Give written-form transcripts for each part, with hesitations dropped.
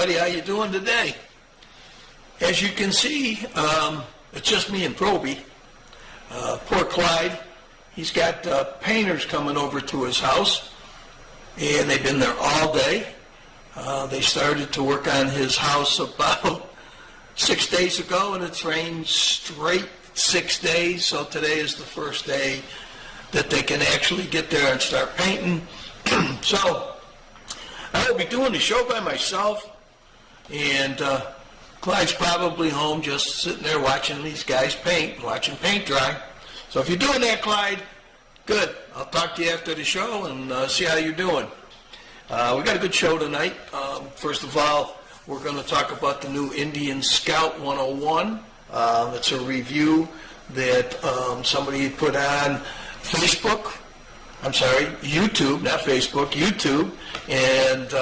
everybody, how you doing today? As you can see, it's just me and Proby. Poor Clyde, he's got painters coming over to his house, and they've been there all day. They started to work on his house about 6 days ago, and it's rained straight 6 days, so today is the first day that they can actually get there and start painting. So I will be doing the show by myself, and Clyde's probably home just sitting there watching these guys paint, watching paint dry. So if you're doing that, Clyde, good. I'll talk to you after the show and see how you're doing. We got a good show tonight. First of all, we're going to talk about the new Indian Scout 101. It's a review that somebody put on Facebook. I'm sorry, YouTube, not Facebook, YouTube. And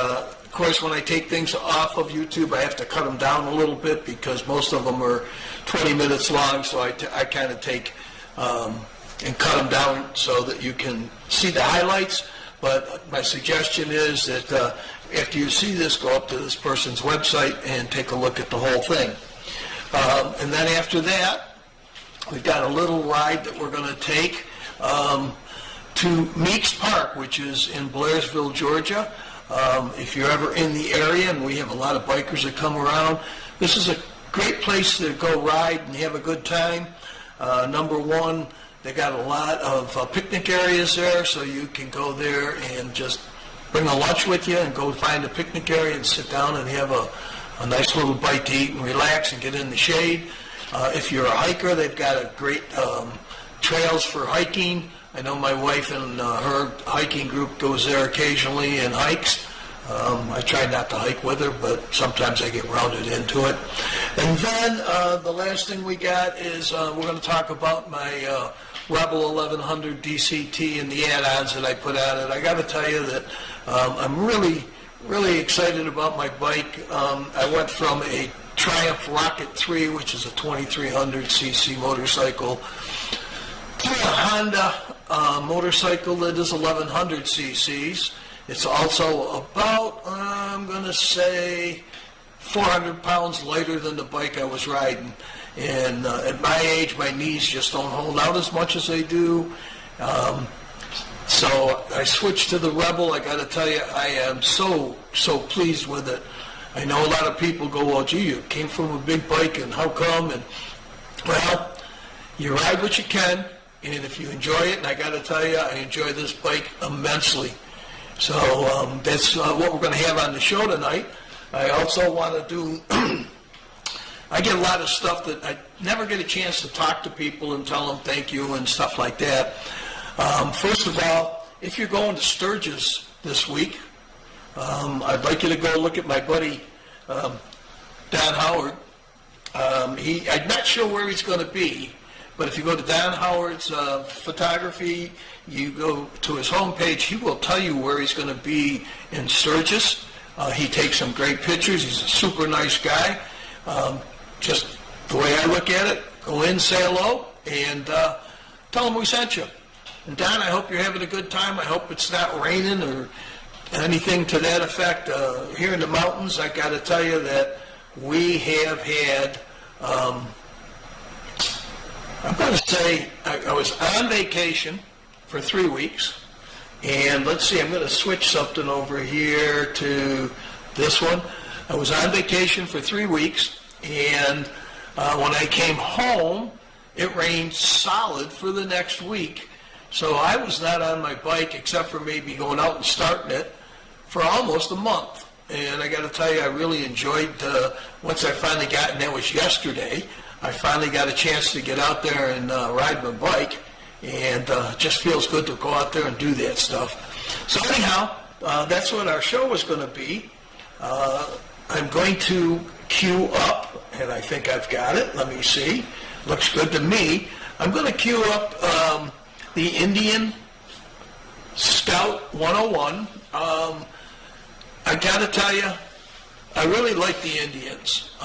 of course, when I take things off of YouTube, I have to cut them down a little bit because most of them are 20 minutes long. So I kind of take and cut them down so that you can see the highlights. But my suggestion is that after you see this, go up to this person's website and take a look at the whole thing. And then after that, we've got a little ride that we're going to take to Meeks Park, which is in Blairsville, Georgia. If you're ever in the area, and we have a lot of bikers that come around, this is a great place to go ride and have a good time. Number one, they got a lot of picnic areas there, so you can go there and just bring a lunch with you and go find a picnic area and sit down and have a nice little bite to eat and relax and get in the shade. If you're a hiker, they've got a great trails for hiking. I know my wife and her hiking group goes there occasionally and hikes. I try not to hike with her, but sometimes I get rounded into it. And then the last thing we got is we're going to talk about my Rebel 1100 DCT and the add-ons that I put on it. I got to tell you that I'm really excited about my bike. I went from a Triumph Rocket 3, which is a 2300cc motorcycle, to a Honda motorcycle that is 1100 cc's. It's also about, I'm going to say, 400 pounds lighter than the bike I was riding. And at my age, my knees just don't hold out as much as they do. So I switched to the Rebel. I got to tell you, I am so pleased with it. I know a lot of people go, well, gee, you came from a big bike, and how come? And, well, you ride what you can. And if you enjoy it, and I got to tell you, I enjoy this bike immensely. So that's what we're going to have on the show tonight. I also want to do, I get a lot of stuff that I never get a chance to talk to people and tell them thank you and stuff like that. First of all, if you're going to Sturgis this week, I'd like you to go look at my buddy, Don Howard. I'm not sure where he's going to be. But if you go to Don Howard's photography, you go to his homepage, he will tell you where he's going to be in Sturgis. He takes some great pictures. He's a super nice guy. Just the way I look at it, go in, say hello, and tell him we sent you. And Don, I hope you're having a good time. I hope it's not raining or anything to that effect. Here in the mountains, I got to tell you that we have had... I'm going to say I was on vacation for 3 weeks, and let's see, I'm going to switch something over here to this one. I was on vacation for 3 weeks, and when I came home, it rained solid for the next week. So I was not on my bike except for maybe going out and starting it for almost a month. And I got to tell you, I really enjoyed, once I finally got, and that was yesterday, I finally got a chance to get out there and ride my bike, and it just feels good to go out there and do that stuff. So anyhow, that's what our show was going to be. I'm going to queue up, and I think I've got it. Let me see. Looks good to me. I'm going to queue up the Indian Scout 101. I got to tell you, I really like the Indians.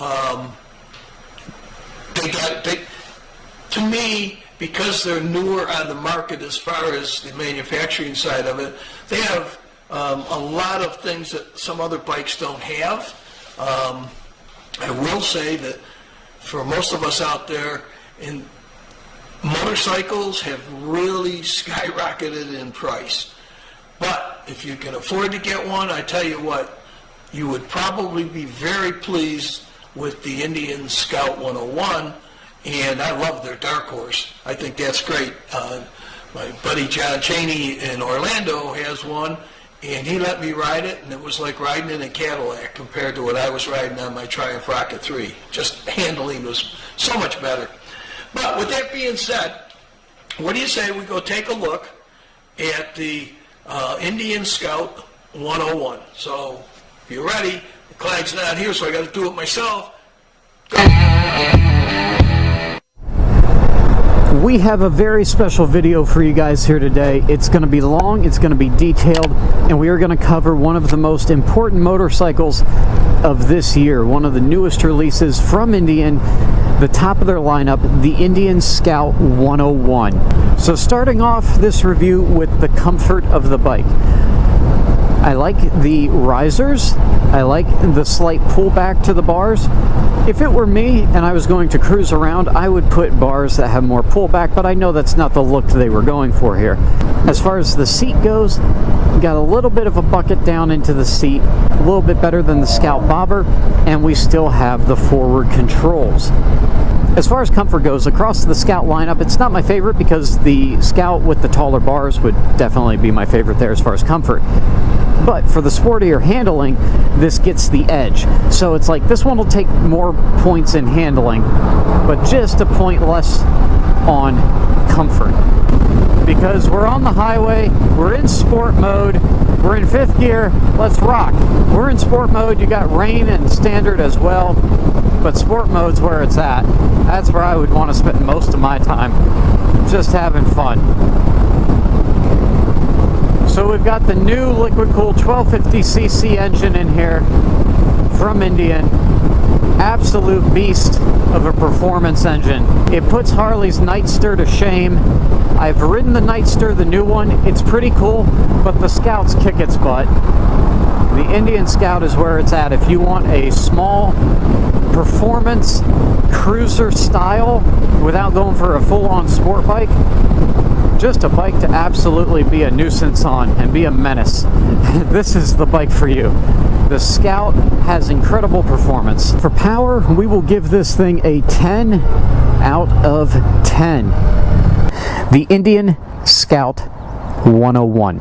To me, because they're newer on the market as far as the manufacturing side of it, they have a lot of things that some other bikes don't have. I will say that for most of us out there, motorcycles have really skyrocketed in price. But if you can afford to get one, I tell you what, you would probably be very pleased with the Indian Scout 101, and I love their Dark Horse. I think that's great. My buddy John Chaney in Orlando has one, and he let me ride it, and it was like riding in a Cadillac compared to what I was riding on my Triumph Rocket 3. Just handling was so much better. But with that being said, what do you say we go take a look at the Indian Scout 101? So if you're ready, Clyde's not here, so I got to do it myself. Go. We have a very special video for you guys here today. It's going to be long, it's going to be detailed, and we are going to cover one of the most important motorcycles of this year, one of the newest releases from Indian, the top of their lineup, the Indian Scout 101. So starting off this review with the comfort of the bike. I like the risers, I like the slight pullback to the bars. If it were me and I was going to cruise around, I would put bars that have more pullback, but I know that's not the look they were going for here. As far as the seat goes, got a little bit of a bucket down into the seat, a little bit better than the Scout Bobber, and we still have the forward controls. As far as comfort goes, across the Scout lineup, it's not my favorite because the Scout with the taller bars would definitely be my favorite there as far as comfort. But for the sportier handling, this gets the edge. So it's like this one will take more points in handling, but just a point less on comfort. Because we're on the highway, we're in sport mode, we're in 5th gear, let's rock. We're in sport mode, you got rain and standard as well, but sport mode's where it's at. That's where I would want to spend most of my time, just having fun. So we've got the new liquid-cooled 1250cc engine in here from Indian. Absolute beast of a performance engine. It puts Harley's Nightster to shame. I've ridden the Nightster, the new one. It's pretty cool, but the Scouts kick its butt. The Indian Scout is where it's at. If you want a small performance cruiser style without going for a full-on sport bike, just a bike to absolutely be a nuisance on and be a menace, this is the bike for you. The Scout has incredible performance. For power, we will give this thing a 10 out of 10. The Indian Scout 101.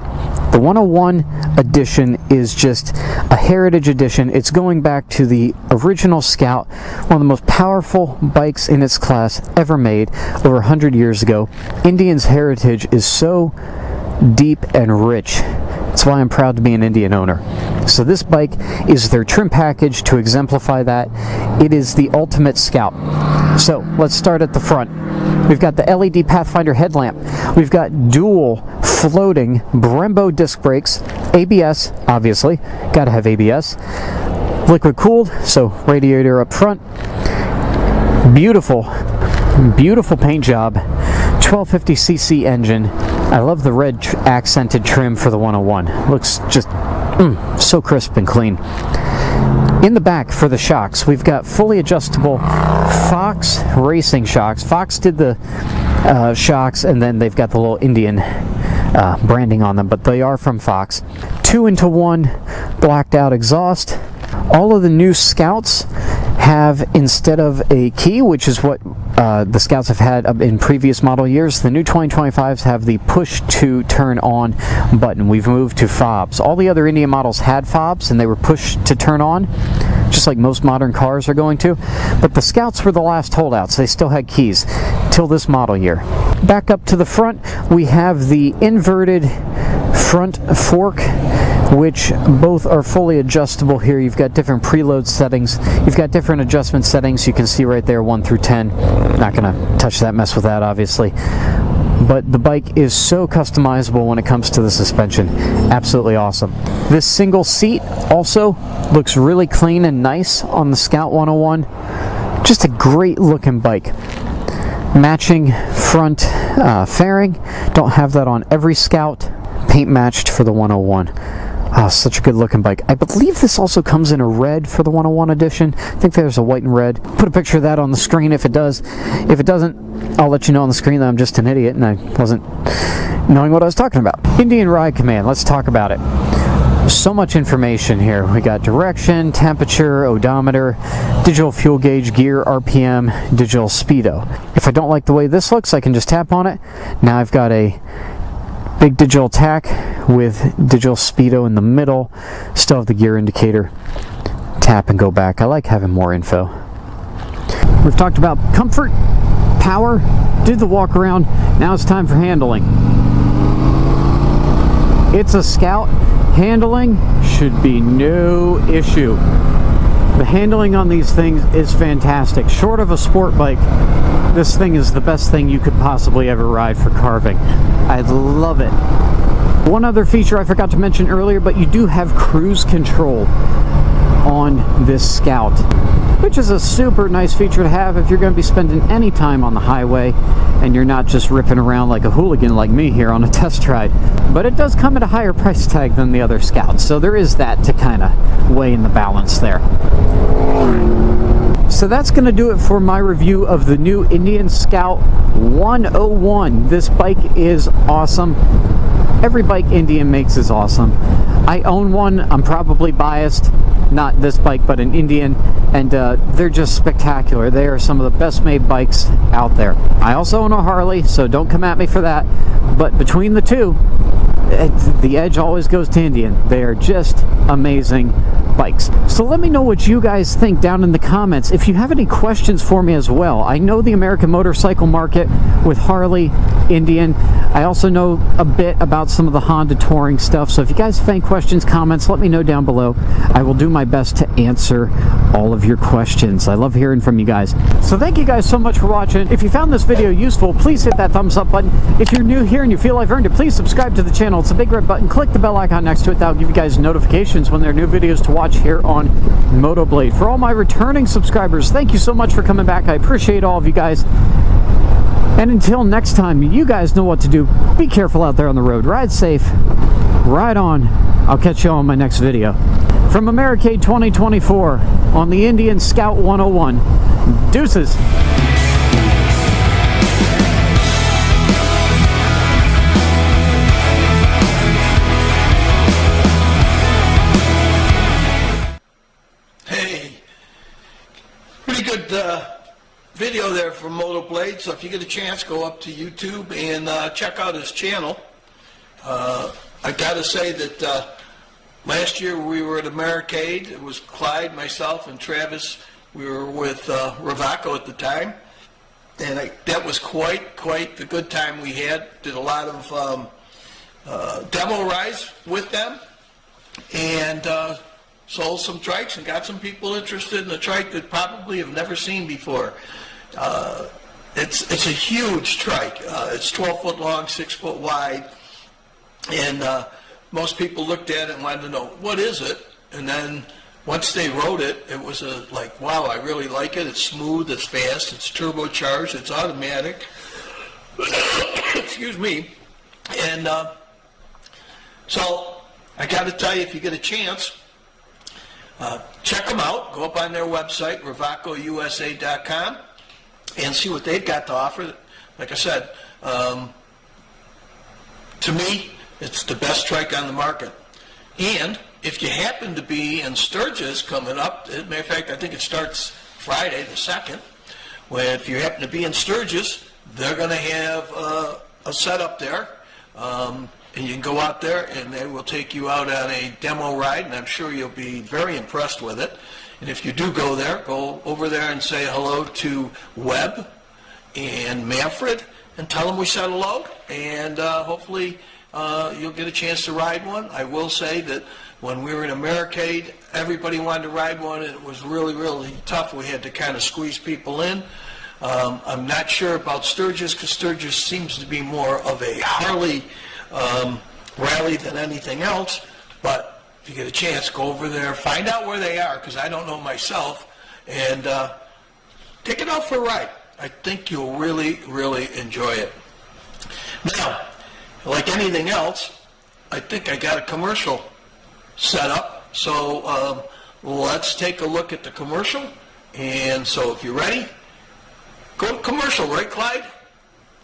The 101 edition is just a heritage edition. It's going back to the original Scout, one of the most powerful bikes in its class ever made over 100 years ago. Indian's heritage is so deep and rich. That's why I'm proud to be an Indian owner. So this bike is their trim package to exemplify that. It is the ultimate Scout. So let's start at the front. We've got the LED Pathfinder headlamp. We've got dual floating Brembo disc brakes, ABS, obviously, gotta have ABS. Liquid cooled, so radiator up front. Beautiful, beautiful paint job. 1250cc engine. I love the red accented trim for the 101. Looks just so crisp and clean. In the back for the shocks, we've got fully adjustable Fox racing shocks. Fox did the shocks, and then they've got the little Indian branding on them, but they are from Fox. 2-into-1 blacked out exhaust. All of the new Scouts have, instead of a key, which is what the Scouts have had in previous model years, the new 2025s have the push to turn on button. We've moved to fobs. All the other Indian models had fobs and they were push to turn on, just like most modern cars are going to, but the Scouts were the last holdouts. They still had keys till this model year. Back up to the front, we have the inverted front fork, which both are fully adjustable here. You've got different preload settings. You've got different adjustment settings. You can see right there 1 through 10. Not going to touch that, mess with that, obviously. But the bike is so customizable when it comes to the suspension. Absolutely awesome. This single seat also looks really clean and nice on the Scout 101. Just a great looking bike. Matching front fairing. Don't have that on every Scout. Paint matched for the 101. Ah, such a good looking bike. I believe this also comes in a red for the 101 edition. I think there's a white and red. Put a picture of that on the screen if it does. If it doesn't, I'll let you know on the screen that I'm just an idiot and I wasn't knowing what I was talking about. Indian Ride Command, let's talk about it. So much information here. We got direction, temperature, odometer, digital fuel gauge, gear, RPM, digital speedo. If I don't like the way this looks, I can just tap on it. Now I've got a big digital tach with digital speedo in the middle. Still have the gear indicator. Tap and go back. I like having more info. We've talked about comfort, power, did the walk around. Now it's time for handling. It's a Scout. Handling should be no issue. The handling on these things is fantastic. Short of a sport bike, this thing is the best thing you could possibly ever ride for carving. I love it. One other feature I forgot to mention earlier, but you do have cruise control on this Scout, which is a super nice feature to have if you're going to be spending any time on the highway and you're not just ripping around like a hooligan like me here on a test ride. But it does come at a higher price tag than the other Scouts, so there is that to kind of weigh in the balance there. So that's going to do it for my review of the new Indian Scout 101. This bike is awesome. Every bike Indian makes is awesome. I own one. I'm probably biased. Not this bike, but an Indian. And they're just spectacular. They are some of the best made bikes out there. I also own a Harley, so don't come at me for that. But between the two, the edge always goes to Indian. They are just amazing bikes. So let me know what you guys think down in the comments. If you have any questions for me as well. I know the American motorcycle market with Harley, Indian. I also know a bit about some of the Honda touring stuff. So if you guys have any questions, comments, let me know down below. I will do my best to answer all of your questions. I love hearing from you guys. So thank you guys so much for watching. If you found this video useful, please hit that thumbs up button. If you're new here and you feel I've earned it, please subscribe to the channel. It's a big red button. Click the bell icon next to it. That'll give you guys notifications when there are new videos to watch here on MotoBlade. For all my returning subscribers, thank you so much for coming back. I appreciate all of you guys. And until next time, you guys know what to do. Be careful out there on the road. Ride safe. Ride on. I'll catch you on my next video. From Americade 2024 on the Indian Scout 101. Deuces. Hey, pretty good video there from MotoBlade. So if you get a chance, go up to YouTube and check out his channel. I got to say that last year we were at Americade. It was Clyde, myself, and Travis. We were with Ravaco at the time, and that was quite the good time we had. Did a lot of demo rides with them, and sold some trikes and got some people interested in a trike that probably have never seen before. It's a huge trike. It's 12 foot long, 6 foot wide, and most people looked at it and wanted to know, what is it? And then once they rode it, it was like, wow, I really like it. It's smooth, it's fast, it's turbocharged, it's automatic. Excuse me. And so I got to tell you, if you get a chance, check them out. Go up on their website, ravacousa.com, and see what they've got to offer. Like I said, to me, it's the best trike on the market. And if you happen to be in Sturgis coming up, as a matter of fact, I think it starts Friday the 2nd, where if you happen to be in Sturgis, they're going to have a setup there. And you can go out there and they will take you out on a demo ride, and I'm sure you'll be very impressed with it. And if you do go there, go over there and say hello to Webb and Manfred and tell them we said hello, and hopefully you'll get a chance to ride one. I will say that when we were in Americade, everybody wanted to ride one, and it was really tough. We had to kind of squeeze people in. I'm not sure about Sturgis, because Sturgis seems to be more of a Harley rally than anything else, but if you get a chance, go over there, find out where they are, because I don't know myself, and take it out for a ride. I think you'll really enjoy it. Now, like anything else, I think I got a commercial setup. So let's take a look at the commercial. And so if you're ready, go to commercial, right, Clyde?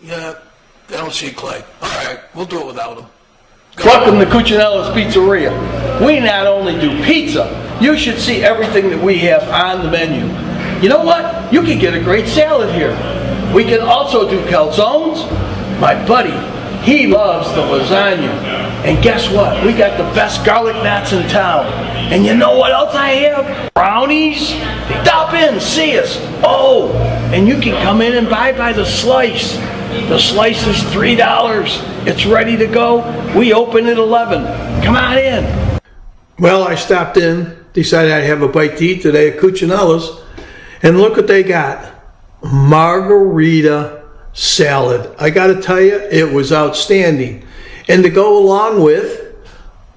Yeah, I don't see Clyde. All right, we'll do it without him. Welcome to Cucinalla's Pizzeria. We not only do pizza, you should see everything that we have on the menu. You know what? You can get a great salad here. We can also do calzones. My buddy, he loves the lasagna. And guess what? We got the best garlic knots in town. And you know what else I have? Brownies. Stop in, see us. Oh, and you can come in and buy by the slice. The slice is $3. It's ready to go. We open at 11. Come on in. Well, I stopped in, decided I'd have a bite to eat today at Cucinalla's, and look what they got. Margarita salad. I gotta tell you, it was outstanding. And to go along with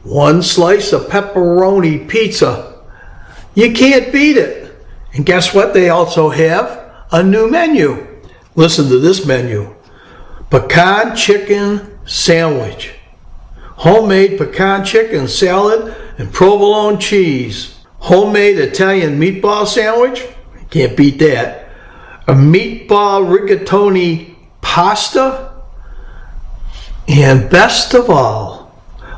one slice of pepperoni pizza. You can't beat it. And guess what? They also have a new menu. Listen to this menu. Pecan chicken sandwich. Homemade pecan chicken salad and provolone cheese. Homemade Italian meatball sandwich. Can't beat that. A meatball rigatoni pasta. And best of all,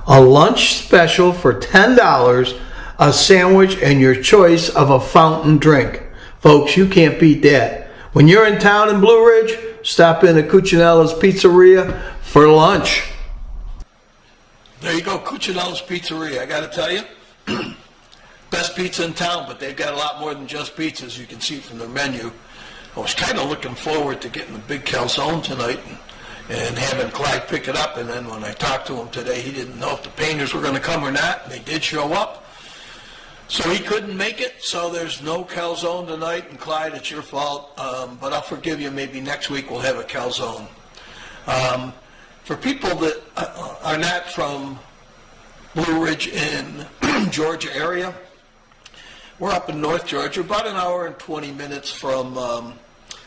a lunch special for $10, a sandwich and your choice of a fountain drink. Folks, you can't beat that. When you're in town in Blue Ridge, stop in at Cucinalla's Pizzeria for lunch. There you go, Cucinalla's Pizzeria. I got to tell you, best pizza in town, but they've got a lot more than just pizza, as you can see from their menu. I was kind of looking forward to getting the big calzone tonight and having Clyde pick it up, and then when I talked to him today, he didn't know if the painters were going to come or not. They did show up, so he couldn't make it, so there's no calzone tonight, and Clyde, it's your fault, but I'll forgive you. Maybe next week we'll have a calzone. For people that are not from Blue Ridge in Georgia area, we're up in North Georgia, about an hour and 20 minutes from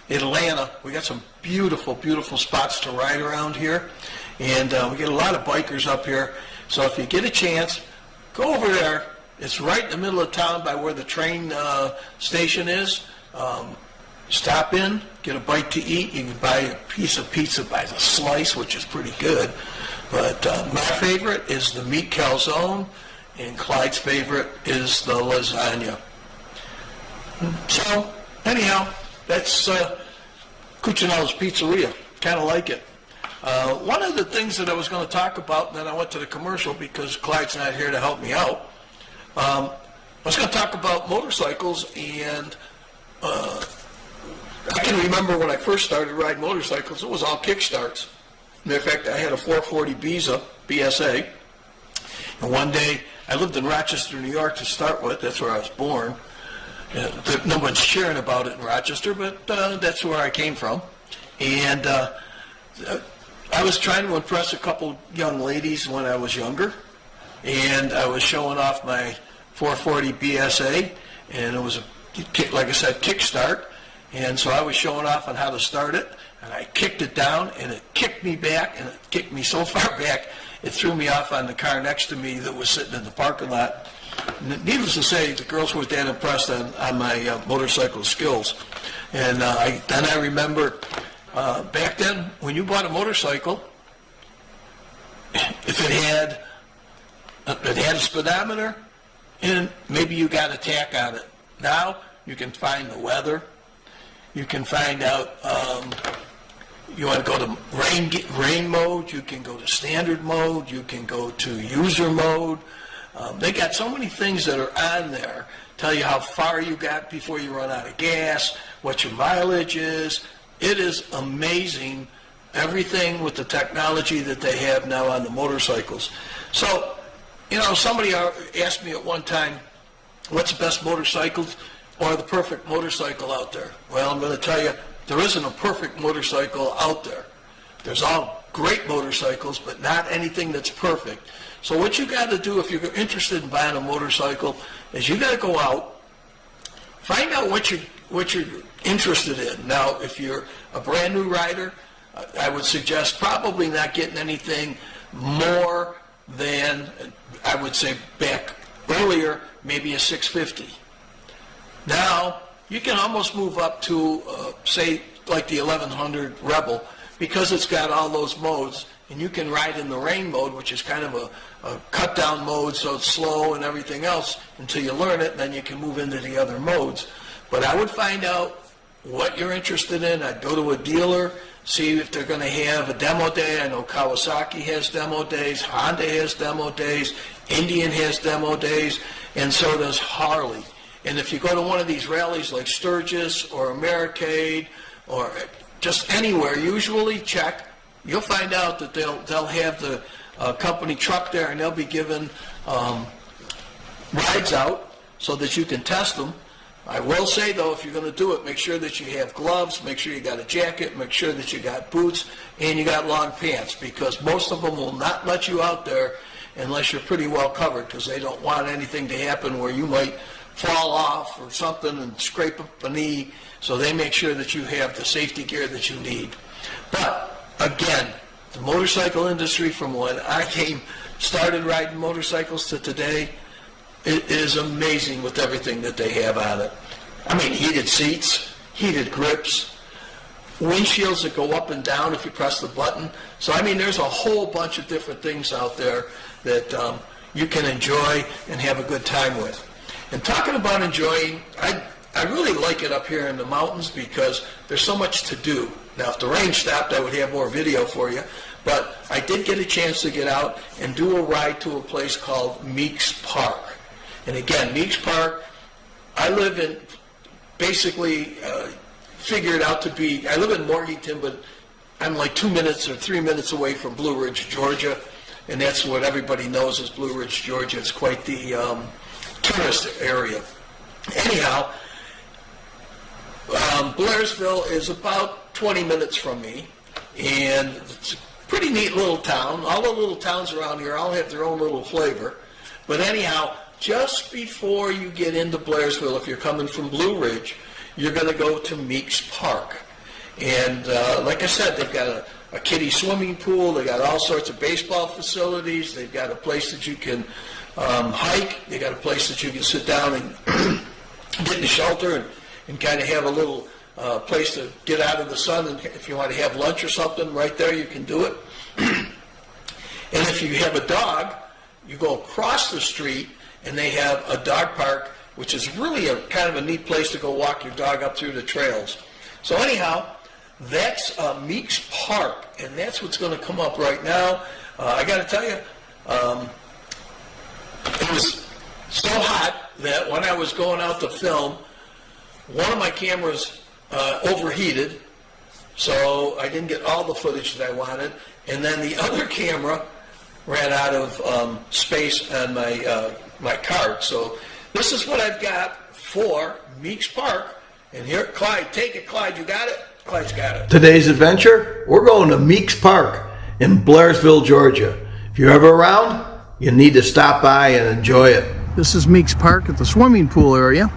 Atlanta. We got some beautiful, beautiful spots to ride around here, and we get a lot of bikers up here. So if you get a chance, go over there. It's right in the middle of town by where the train station is. Stop in, get a bite to eat. You can buy a piece of pizza by the slice, which is pretty good. But my favorite is the meat calzone, and Clyde's favorite is the lasagna. So anyhow, that's Cucinalla's Pizzeria. Kind of like it. One of the things that I was going to talk about, and then I went to the commercial because Clyde's not here to help me out. I was going to talk about motorcycles, and I can remember when I first started riding motorcycles, it was all kickstarts. Matter of fact, I had a 440 BSA, and one day, I lived in Rochester, New York to start with. That's where I was born. No one's cheering about it in Rochester, but that's where I came from. And I was trying to impress a couple young ladies when I was younger, and I was showing off my 440 BSA, and it was, like I said, kickstart. And so I was showing off on how to start it, and I kicked it down, and it kicked me back, and it kicked me so far back, it threw me off on the car next to me that was sitting in the parking lot. Needless to say, the girls were that impressed on my motorcycle skills. And then I remember back then, when you bought a motorcycle, if it had a speedometer, and maybe you got a tack on it. Now you can find the weather. You can find out, you want to go to rain mode, you can go to standard mode, you can go to user mode. They got so many things that are on there, tell you how far you got before you run out of gas, what your mileage is. It is amazing, everything with the technology that they have now on the motorcycles. So, you know, somebody asked me at one time, what's the best motorcycle or the perfect motorcycle out there? Well, I'm going to tell you, there isn't a perfect motorcycle out there. There's all great motorcycles, but not anything that's perfect. So what you got to do if you're interested in buying a motorcycle is you got to go out, find out what you're interested in. Now, if you're a brand new rider, I would suggest probably not getting anything more than, I would say, back earlier, maybe a 650. Now, you can almost move up to, say, like the 1100 Rebel, because it's got all those modes, and you can ride in the rain mode, which is kind of a cut-down mode, so it's slow and everything else until you learn it, and then you can move into the other modes. But I would find out what you're interested in. I'd go to a dealer, see if they're going to have a demo day. I know Kawasaki has demo days, Honda has demo days, Indian has demo days, and so does Harley. And if you go to one of these rallies like Sturgis or Americade or just anywhere, usually check, you'll find out that they'll have the company truck there, and they'll be giving rides out so that you can test them. I will say, though, if you're going to do it, make sure that you have gloves, make sure you got a jacket, make sure that you got boots, and you got long pants, because most of them will not let you out there unless you're pretty well covered, because they don't want anything to happen where you might fall off or something and scrape up a knee, so they make sure that you have the safety gear that you need. But, again, the motorcycle industry, from when I started riding motorcycles to today, it is amazing with everything that they have on it. I mean, heated seats, heated grips, windshields that go up and down if you press the button. So, I mean, there's a whole bunch of different things out there that you can enjoy and have a good time with. And talking about enjoying, I really like it up here in the mountains because there's so much to do. Now, if the rain stopped, I would have more video for you. But I did get a chance to get out and do a ride to a place called Meeks Park. And again, Meeks Park, I live in, basically figured out to be, I live in Morganton, but I'm like 2 minutes or 3 minutes away from Blue Ridge, Georgia. And that's what everybody knows as Blue Ridge, Georgia. It's quite the tourist area. Anyhow, Blairsville is about 20 minutes from me, and it's a pretty neat little town. All the little towns around here all have their own little flavor. But anyhow, just before you get into Blairsville, if you're coming from Blue Ridge, you're going to go to Meeks Park. And like I said, they've got a kiddie swimming pool. They got all sorts of baseball facilities. They've got a place that you can hike. They got a place that you can sit down and get in the shelter and kind of have a little place to get out of the sun. And if you want to have lunch or something, right there you can do it. And if you have a dog, you go across the street and they have a dog park, which is really a kind of a neat place to go walk your dog up through the trails. So anyhow, that's Meeks Park, and that's what's going to come up right now. I got to tell you, it was so hot that when I was going out to film, one of my cameras overheated, so I didn't get all the footage that I wanted, and then the other camera ran out of space on my card. So this is what I've got for Meeks Park. And here, Clyde, take it, Clyde. You got it? Clyde's got it. Today's adventure, we're going to Meeks Park in Blairsville, Georgia. If you're ever around, you need to stop by and enjoy it. This is Meeks Park at the swimming pool area.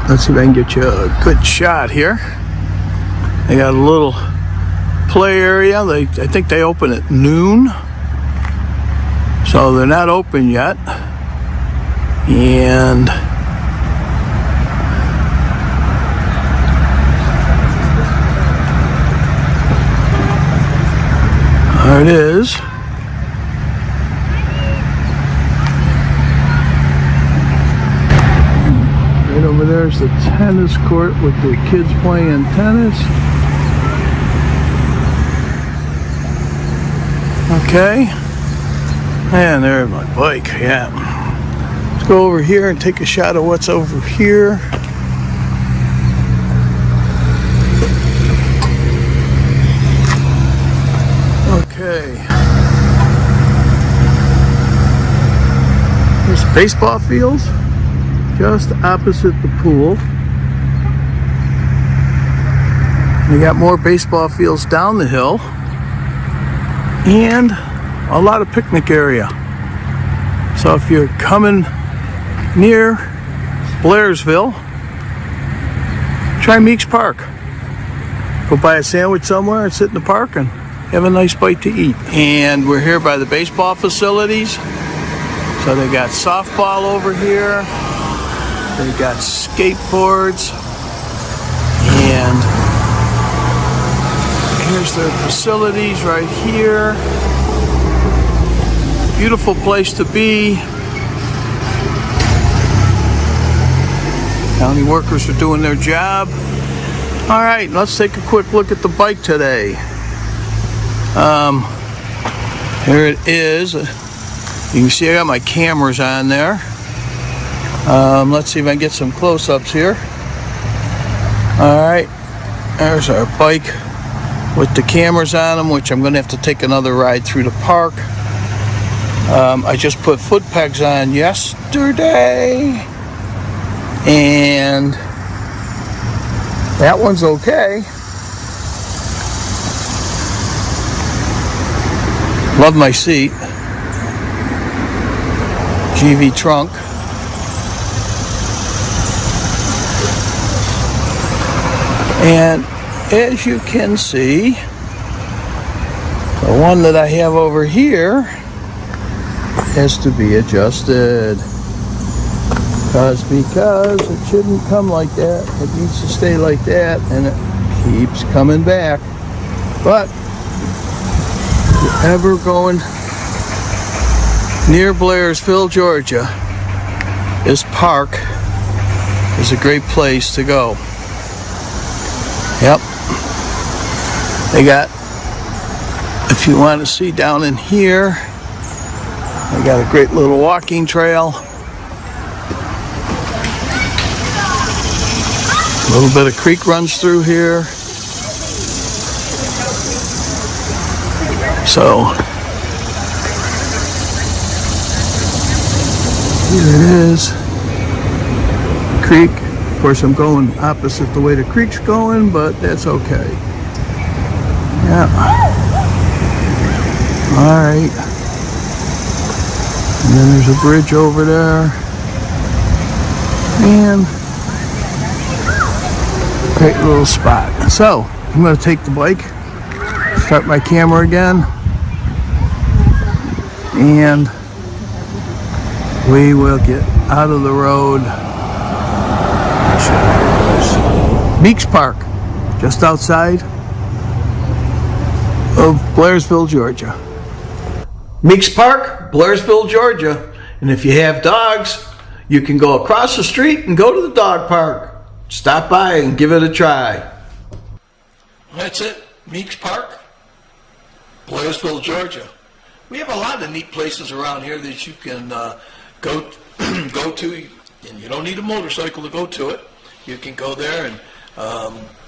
Let's see if I can get you a good shot here. They got a little play area. I think they open at noon. So they're not open yet. And there it is. Right over there's the tennis court with the kids playing tennis. Okay. And there's my bike, yeah. Let's go over here and take a shot of what's over here. Okay. There's baseball fields just opposite the pool. We got more baseball fields down the hill and a lot of picnic area. So if you're coming near Blairsville, try Meeks Park. Go buy a sandwich somewhere and sit in the park and have a nice bite to eat. And we're here by the baseball facilities. So they got softball over here. They got skateboards. And here's their facilities right here. Beautiful place to be. County workers are doing their job. All right, let's take a quick look at the bike today. Here it is. You can see I got my cameras on there. Let's see if I can get some close-ups here. All right, there's our bike with the cameras on them, which I'm going to have to take another ride through the park. I just put foot pegs on yesterday, and that one's okay. Love my seat. GV trunk. And as you can see, the one that I have over here has to be adjusted. Because it shouldn't come like that. It needs to stay like that, and it keeps coming back. But if you're ever going near Blairsville, Georgia, this park is a great place to go. Yep. They got, if you want to see down in here, they got a great little walking trail. A little bit of creek runs through here. So here it is. Creek. Of course, I'm going opposite the way the creek's going, but that's okay. Yeah. All right. And then there's a bridge over there. And great little spot. So, I'm going to take the bike, start my camera again, and we will get out of the road. Meeks Park, just outside of Blairsville, Georgia. Meeks Park, Blairsville, Georgia. And if you have dogs, you can go across the street and go to the dog park. Stop by and give it a try. That's it, Meeks Park, Blairsville, Georgia. We have a lot of neat places around here that you can go to, and you don't need a motorcycle to go to it. You can go there and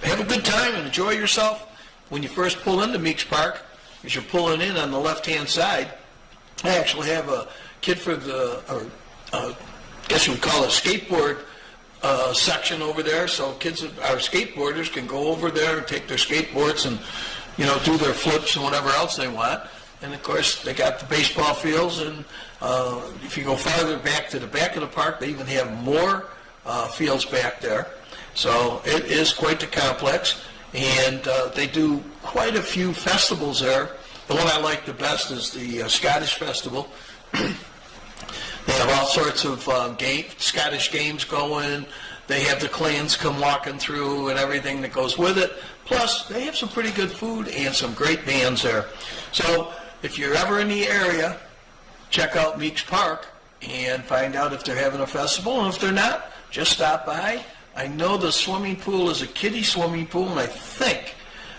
have a good time and enjoy yourself. When you first pull into Meeks Park, as you're pulling in on the left-hand side, I actually have a kid for the, I guess you would call it skateboard section over there, so kids that are skateboarders can go over there and take their skateboards and, you know, do their flips and whatever else they want. And of course, they got the baseball fields, and if you go farther back to the back of the park, they even have more fields back there. So it is quite the complex, and they do quite a few festivals there. The one I like the best is the Scottish Festival. They have all sorts of Scottish games going. They have the clans come walking through and everything that goes with it. Plus, they have some pretty good food and some great bands there. So if you're ever in the area, check out Meeks Park and find out if they're having a festival. And if they're not, just stop by. I know the swimming pool is a kiddie swimming pool, and I think,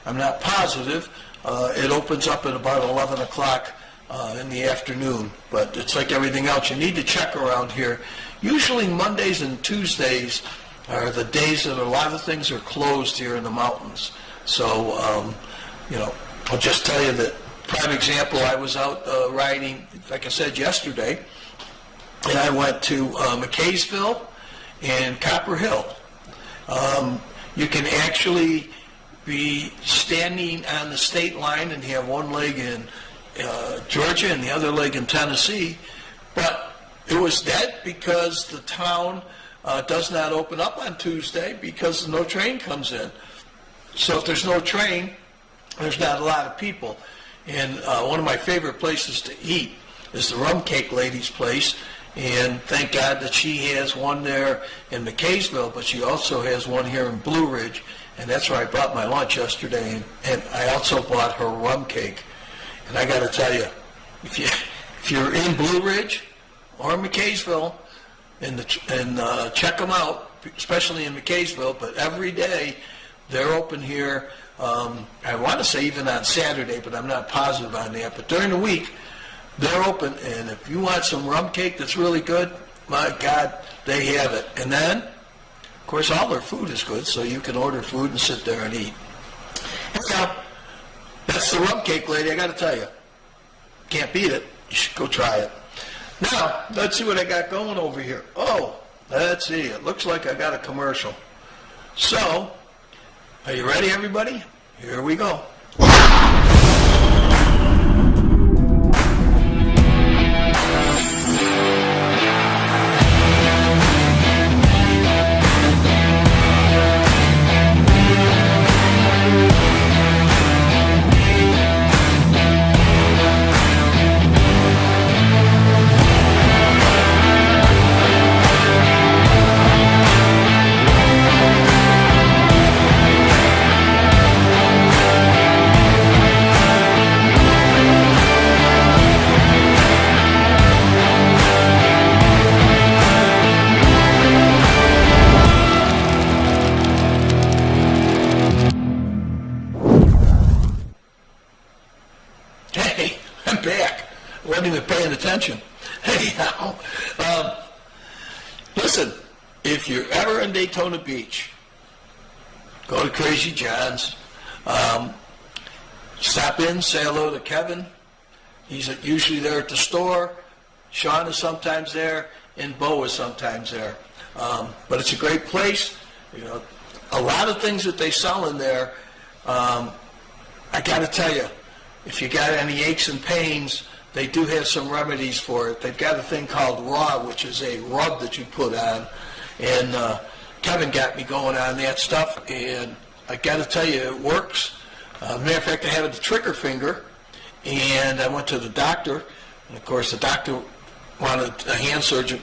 I'm not positive, it opens up at about 11 o'clock in the afternoon. But it's like everything else. You need to check around here. Usually Mondays and Tuesdays are the days that a lot of things are closed here in the mountains. So, you know, I'll just tell you that, prime example, I was out riding, like I said, yesterday, and I went to McKaysville and Copper Hill. You can actually be standing on the state line and have one leg in Georgia and the other leg in Tennessee, but it was dead because the town does not open up on Tuesday because no train comes in. So if there's no train, there's not a lot of people. And one of my favorite places to eat is the Rum Cake Lady's place. And thank God that she has one there in McKaysville, but she also has one here in Blue Ridge. And that's where I bought my lunch yesterday. And I also bought her rum cake. And I got to tell you, if you're in Blue Ridge or McKaysville, and check them out, especially in McKaysville, but every day they're open here. I want to say even on Saturday, but I'm not positive on that. But during the week, they're open, and if you want some rum cake that's really good, my God, they have it. And then, of course, all their food is good, so you can order food and sit there and eat. Now, that's the Rum Cake Lady, I got to tell you. Can't beat it. You should go try it. Now, let's see what I got going over here. Oh, let's see. It looks like I got a commercial. So, are you ready, everybody? Here we go. Hey, I'm back. I wasn't even paying attention. Anyhow, listen, if you're ever in Daytona Beach, go to Crazy John's. Stop in, say hello to Kevin. He's usually there at the store. Shawn is sometimes there, and Bo is sometimes there. But it's a great place. You know, a lot of things that they sell in there. I got to tell you, if you got any aches and pains, they do have some remedies for it. They've got a thing called Raw, which is a rub that you put on. And Kevin got me going on that stuff, and I got to tell you, it works. Matter of fact, I had a trigger finger, and I went to the doctor. And of course, the doctor a hand surgeon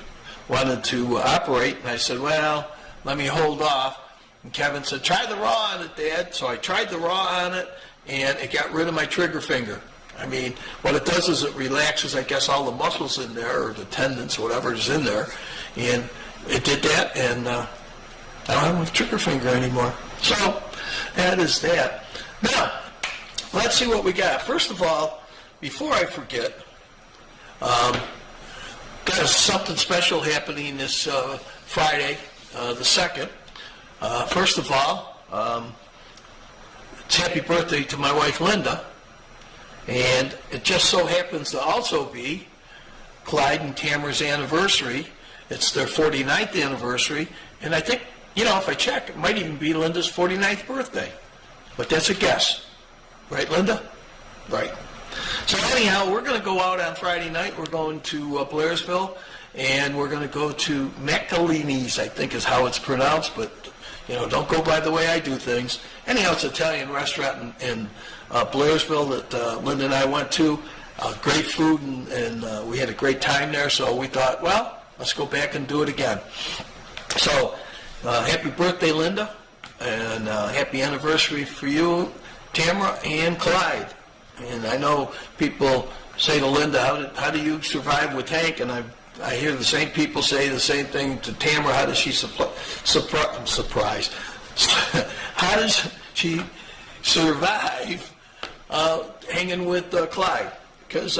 wanted to operate, and I said, well, let me hold off. And Kevin said, try the Raw on it, Dad. So I tried the Raw on it, and it got rid of my trigger finger. I mean, what it does is it relaxes, I guess, all the muscles in there, or the tendons, whatever is in there. And it did that, and I don't have a trigger finger anymore. So that is that. Now, let's see what we got. First of all, before I forget, got something special happening this Friday, the 2nd. First of all, it's happy birthday to my wife, Linda. And it just so happens to also be Clyde and Tamara's anniversary. It's their 49th anniversary. And I think, you know, if I check, it might even be Linda's 49th birthday. But that's a guess. Right, Linda? Right. So anyhow, we're going to go out on Friday night. We're going to Blairsville, and we're going to go to Macalini's, I think is how it's pronounced, but, you know, don't go by the way I do things. Anyhow, it's an Italian restaurant in Blairsville that Linda and I went to. Great food, and we had a great time there, so we thought, well, let's go back and do it again. So, happy birthday, Linda, and happy anniversary for you, Tamara and Clyde. And I know people say to Linda, how do you survive with Hank? And I hear the same people say the same thing to Tamara. How does she I'm surprised. How does she survive hanging with Clyde? Because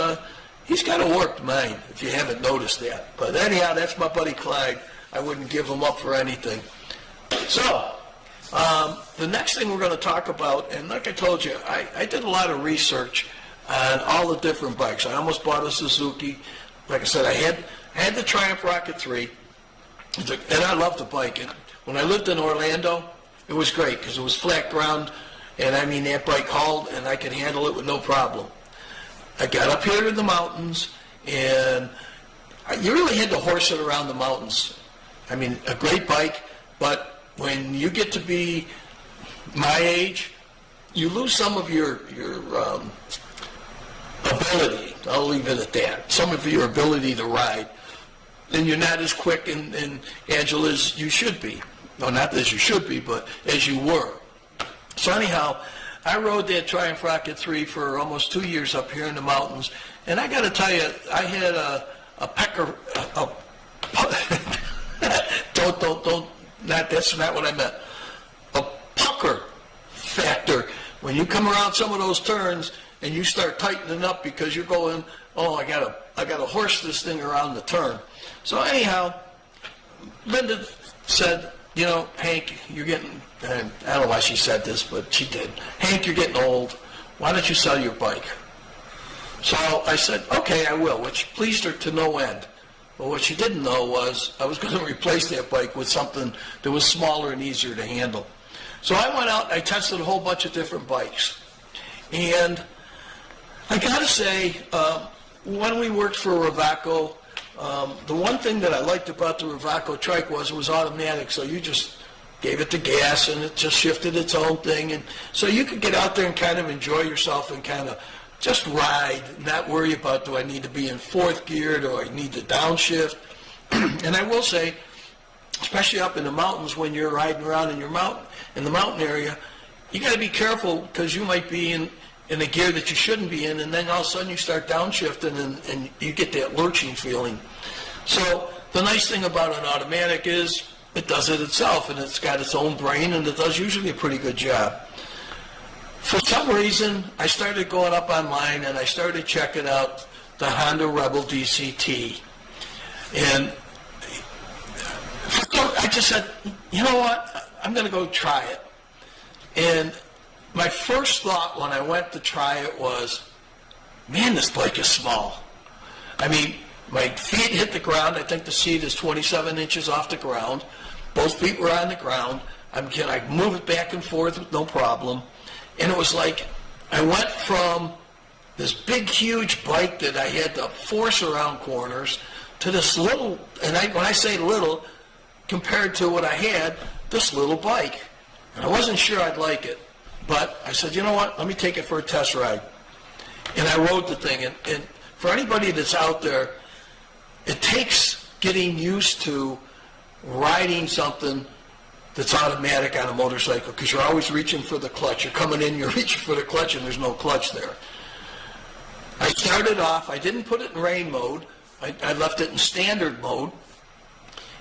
he's got a warped mind, if you haven't noticed that. But anyhow, that's my buddy Clyde. I wouldn't give him up for anything. So, the next thing we're going to talk about, and like I told you, I did a lot of research on all the different bikes. I almost bought a Suzuki. Like I said, I had the Triumph Rocket 3, and I loved the bike. And when I lived in Orlando, it was great because it was flat ground, and I mean, that bike hauled, and I could handle it with no problem. I got up here in the mountains, and you really had to horse it around the mountains. I mean, a great bike, but when you get to be my age, you lose some of your ability, I'll leave it at that, some of your ability to ride, and you're not as quick and agile as you should be. No, not as you should be, but as you were. So anyhow, I rode that Triumph Rocket 3 for almost 2 years up here in the mountains, and I got to tell you, I had a pecker, that's not what I meant, a pucker factor when you come around some of those turns and you start tightening up because you're going, oh, I gotta horse this thing around the turn. So anyhow, Linda said, you know, Hank, you're getting, I don't know why she said this, but she did. Hank, you're getting old. Why don't you sell your bike? So I said, okay, I will, which pleased her to no end. But what she didn't know was I was going to replace that bike with something that was smaller and easier to handle. So I went out and I tested a whole bunch of different bikes. And I got to say, when we worked for Ravaco, the one thing that I liked about the Ravaco trike was it was automatic, so you just gave it the gas and it just shifted its own thing. And so you could get out there and kind of enjoy yourself and kind of just ride, not worry about, do I need to be in fourth gear, do I need to downshift? And I will say, especially up in the mountains when you're riding around in the mountain area, you got to be careful because you might be in a gear that you shouldn't be in, and then all of a sudden you start downshifting and you get that lurching feeling. So the nice thing about an automatic is it does it itself, and it's got its own brain, and it does usually a pretty good job. For some reason, I started going up online and I started checking out the Honda Rebel DCT. And I just said, you know what, I'm going to go try it. And my first thought when I went to try it was, man, this bike is small. I mean, my feet hit the ground. I think the seat is 27 inches off the ground. Both feet were on the ground. I move it back and forth with no problem. And it was like I went from this big, huge bike that I had to force around corners to this little, and when I say little, compared to what I had, this little bike. And I wasn't sure I'd like it. But I said, you know what, let me take it for a test ride. And I rode the thing. And for anybody that's out there, it takes getting used to riding something that's automatic on a motorcycle because you're always reaching for the clutch. You're coming in, you're reaching for the clutch, and there's no clutch there. I started off, I didn't put it in rain mode. I left it in standard mode.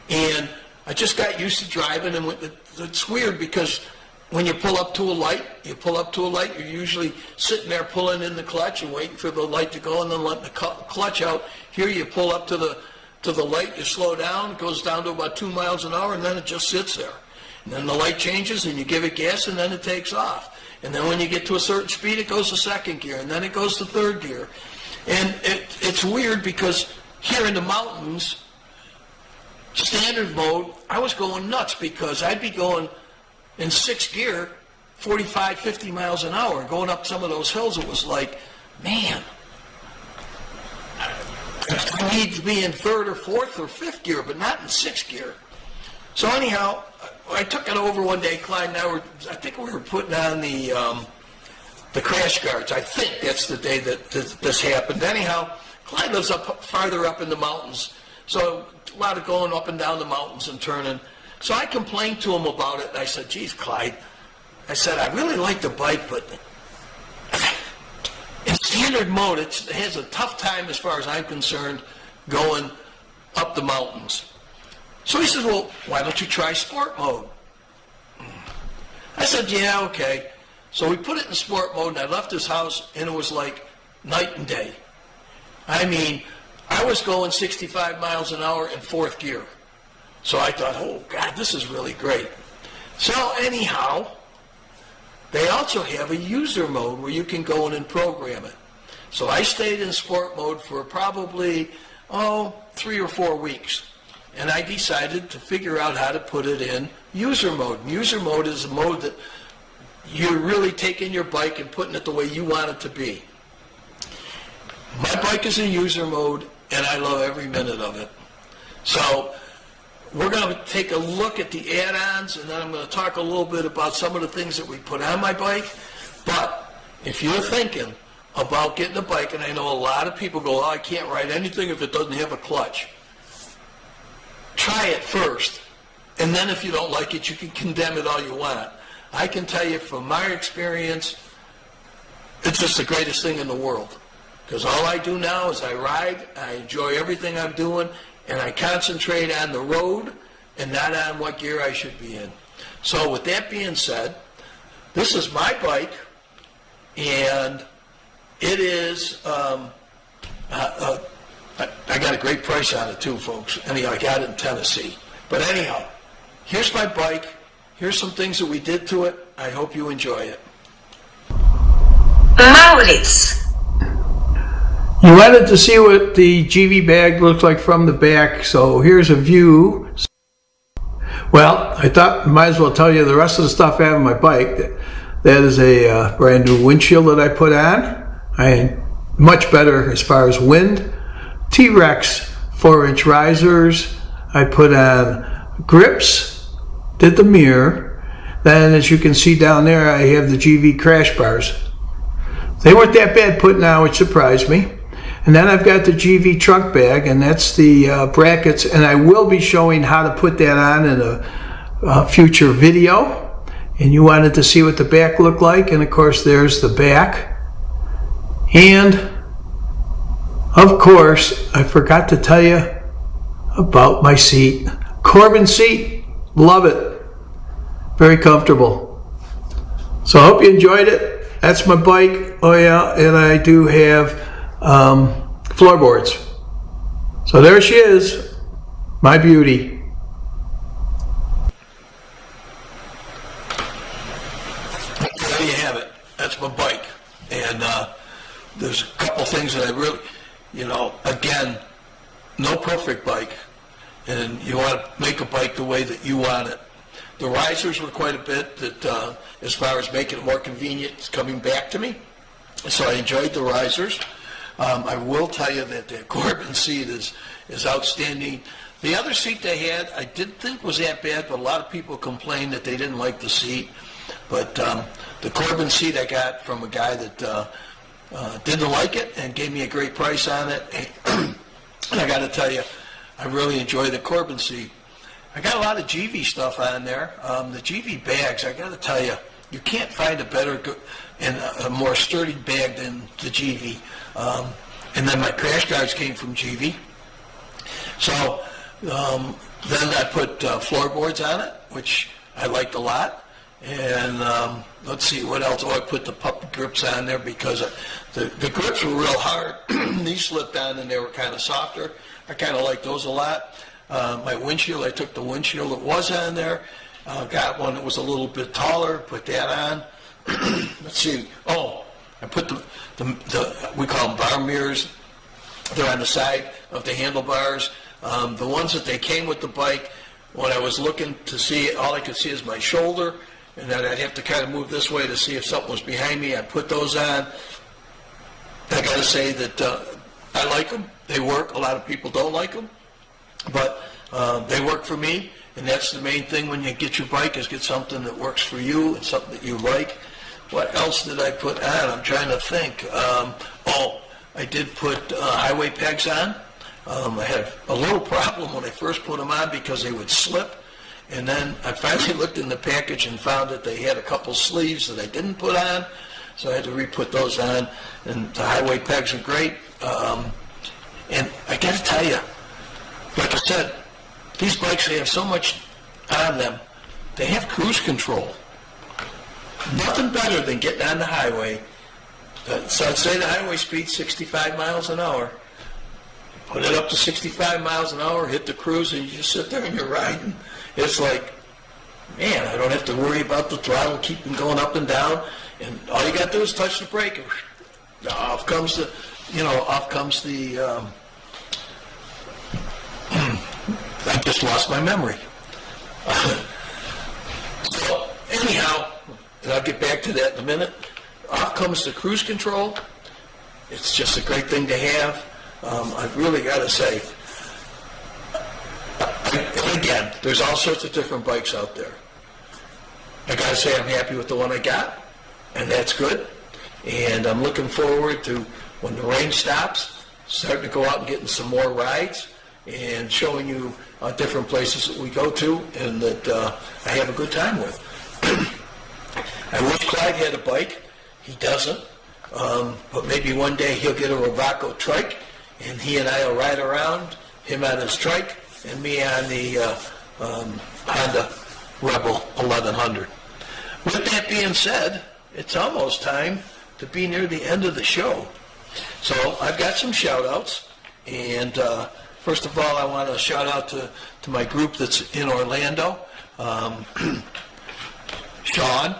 And I just got used to driving, and it's weird because when you pull up to a light, you're usually sitting there pulling in the clutch and waiting for the light to go and then letting the clutch out. Here you pull up to the light, you slow down, it goes down to about 2 miles an hour, and then it just sits there. And then the light changes, and you give it gas, and then it takes off. And then when you get to a certain speed, it goes to second gear, and then it goes to third gear. And it's weird because here in the mountains, standard mode, I was going nuts because I'd be going in sixth gear, 45, 50 miles an hour. Going up some of those hills, it was like, man, I need to be in third or fourth or fifth gear, but not in sixth gear. So anyhow, I took it over one day. Clyde and I think we were putting on the crash guards. I think that's the day that this happened. Anyhow, Clyde lives farther up in the mountains, so a lot of going up and down the mountains and turning. So I complained to him about it, and I said, geez, Clyde, I said, I really like the bike, but in standard mode, it has a tough time as far as I'm concerned going up the mountains. So he says, well, why don't you try sport mode? I said, yeah, okay. So we put it in sport mode, and I left his house, and it was like night and day. I mean, I was going 65 miles an hour in fourth gear. So I thought, oh, God, this is really great. So anyhow, they also have a user mode where you can go in and program it. So I stayed in sport mode for probably, 3 or 4 weeks. And I decided to figure out how to put it in user mode. User mode is a mode that you're really taking your bike and putting it the way you want it to be. My bike is in user mode, and I love every minute of it. So we're going to take a look at the add-ons, and then I'm going to talk a little bit about some of the things that we put on my bike. But if you're thinking, about getting a bike, and I know a lot of people go, oh, I can't ride anything if it doesn't have a clutch. Try it first, and then if you don't like it, you can condemn it all you want. I can tell you from my experience, it's just the greatest thing in the world. Because all I do now is I ride, I enjoy everything I'm doing, and I concentrate on the road and not on what gear I should be in. So with that being said, this is my bike, and it is, I got a great price on it too, folks. Anyhow, I got it in Tennessee. But anyhow, here's my bike. Here's some things that we did to it. I hope you enjoy it. Maurits. You wanted to see what the GV bag looks like from the back, so here's a view. Well, I thought I might as well tell you the rest of the stuff I have on my bike. That is a brand new windshield that I put on. Much better as far as wind. T-Rex 4-inch risers. I put on grips, did the mirror. Then as you can see down there, I have the GV crash bars. They weren't that bad putting on, which surprised me. And then I've got the GV trunk bag, and that's the brackets, and I will be showing how to put that on in a future video. And you wanted to see what the back looked like, and of course there's the back. And of course, I forgot to tell you about my seat. Corbin seat, love it. Very comfortable. So I hope you enjoyed it. That's my bike. Oh yeah, and I do have floorboards. So there she is, my beauty. There you have it. That's my bike. And there's a couple things that I really, again, no perfect bike. And you want to make a bike the way that you want it. The risers were quite a bit that, as far as making it more convenient, it's coming back to me. So I enjoyed the risers. I will tell you that the Corbin seat is outstanding. The other seat they had, I didn't think was that bad, but a lot of people complained that they didn't like the seat. But the Corbin seat I got from a guy that didn't like it and gave me a great price on it. And I got to tell you, I really enjoy the Corbin seat. I got a lot of GV stuff on there. The GV bags, I got to tell you, you can't find a better and a more sturdy bag than the GV. And then my crash guards came from GV. So then I put floorboards on it, which I liked a lot. And let's see, what else? Oh, I put the puppy grips on there because the grips were real hard. These slipped on and they were kind of softer. I kind of like those a lot. My windshield, I took the windshield that was on there, got one that was a little bit taller, put that on. Let's see. Oh, I put the we call them bar mirrors. They're on the side of the handlebars. The ones that they came with the bike, when I was looking to see it, all I could see is my shoulder, and then I'd have to kind of move this way to see if something was behind me. I put those on. I got to say that I like them. They work. A lot of people don't like them, but they work for me, and that's the main thing when you get your bike is get something that works for you and something that you like. What else did I put on? I'm trying to think. I did put highway pegs on. I had a little problem when I first put them on because they would slip. And then I finally looked in the package and found that they had a couple sleeves that I didn't put on. So I had to re-put those on. And the highway pegs are great. And I got to tell you, like I said, these bikes, they have so much on them. They have cruise control. Nothing better than getting on the highway. So I'd say the highway speed's 65 miles an hour. Put it up to 65 miles an hour, hit the cruise, and you just sit there and you're riding. It's like, man, I don't have to worry about the throttle keeping going up and down. And all you got to do is touch the brake, and off comes the, I just lost my memory. So anyhow, and I'll get back to that in a minute. Off comes the cruise control. It's just a great thing to have. I've really got to say, and again, there's all sorts of different bikes out there. I got to say I'm happy with the one I got, and that's good. And I'm looking forward to, when the rain stops, starting to go out and getting some more rides and showing you different places that we go to and that I have a good time with. I wish Clyde had a bike. He doesn't. But maybe one day he'll get a Ravaco trike, and he and I will ride around, him on his trike, and me on the Honda Rebel 1100. With that being said, it's almost time to be near the end of the show. So I've got some shout-outs, and first of all, I want to shout out to my group that's in Orlando. Shawn,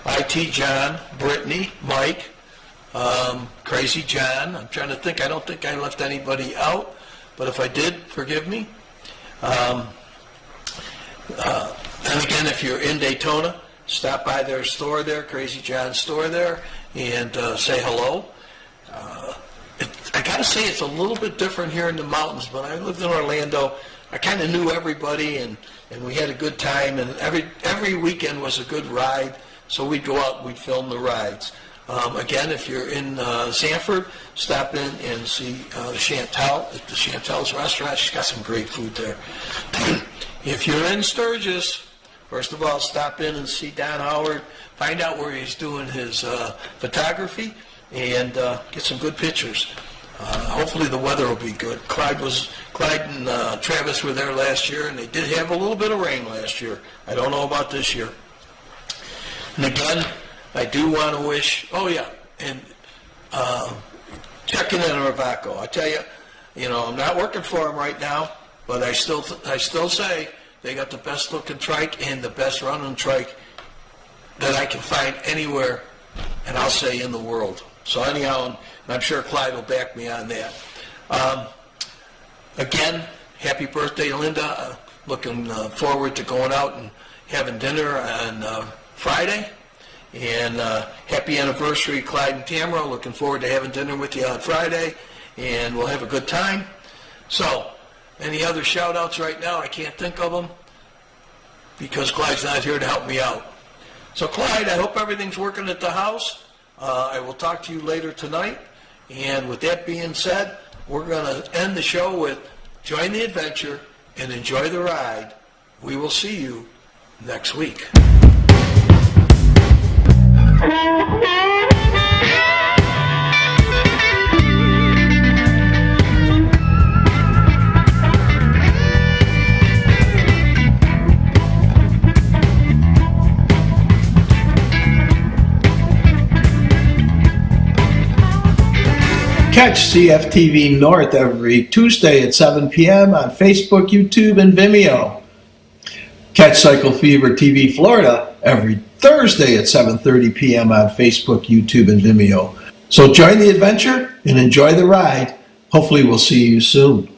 IT John, Brittani, Mike, Crazy John. I'm trying to think. I don't think I left anybody out, but if I did, forgive me. And again, if you're in Daytona, stop by their store there, Crazy John's store there, and say hello. I gotta say it's a little bit different here in the mountains. When I lived in Orlando, I kind of knew everybody, and we had a good time, and every weekend was a good ride. So we'd go out and we'd film the rides. Again, if you're in Sanford, stop in and see Chantal at the Chantal's restaurant. She's got some great food there. If you're in Sturgis, first of all, stop in and see Don Howard. Find out where he's doing his photography and get some good pictures. Hopefully the weather will be good. Clyde and Travis were there last year, and they did have a little bit of rain last year. I don't know about this year. And again, I do want to wish, and checking in on Ravaco. I tell you, I'm not working for them right now, but I still say they got the best looking trike and the best running trike that I can find anywhere, and I'll say in the world. So anyhow, and I'm sure Clyde will back me on that. Again, happy birthday, Linda. Looking forward to going out and having dinner on Friday. And happy anniversary, Clyde and Tamara. Looking forward to having dinner with you on Friday, and we'll have a good time. So, any other shout-outs right now? I can't think of them because Clyde's not here to help me out. So, Clyde, I hope everything's working at the house. I will talk to you later tonight. And with that being said, we're going to end the show with join the adventure and enjoy the ride. We will see you next week. Catch CFTV North every Tuesday at 7 p.m. on Facebook, YouTube, and Vimeo. Catch Cycle Fever TV Florida every Thursday at 7:30 p.m. on Facebook, YouTube, and Vimeo. So join the adventure and enjoy the ride. Hopefully we'll see you soon.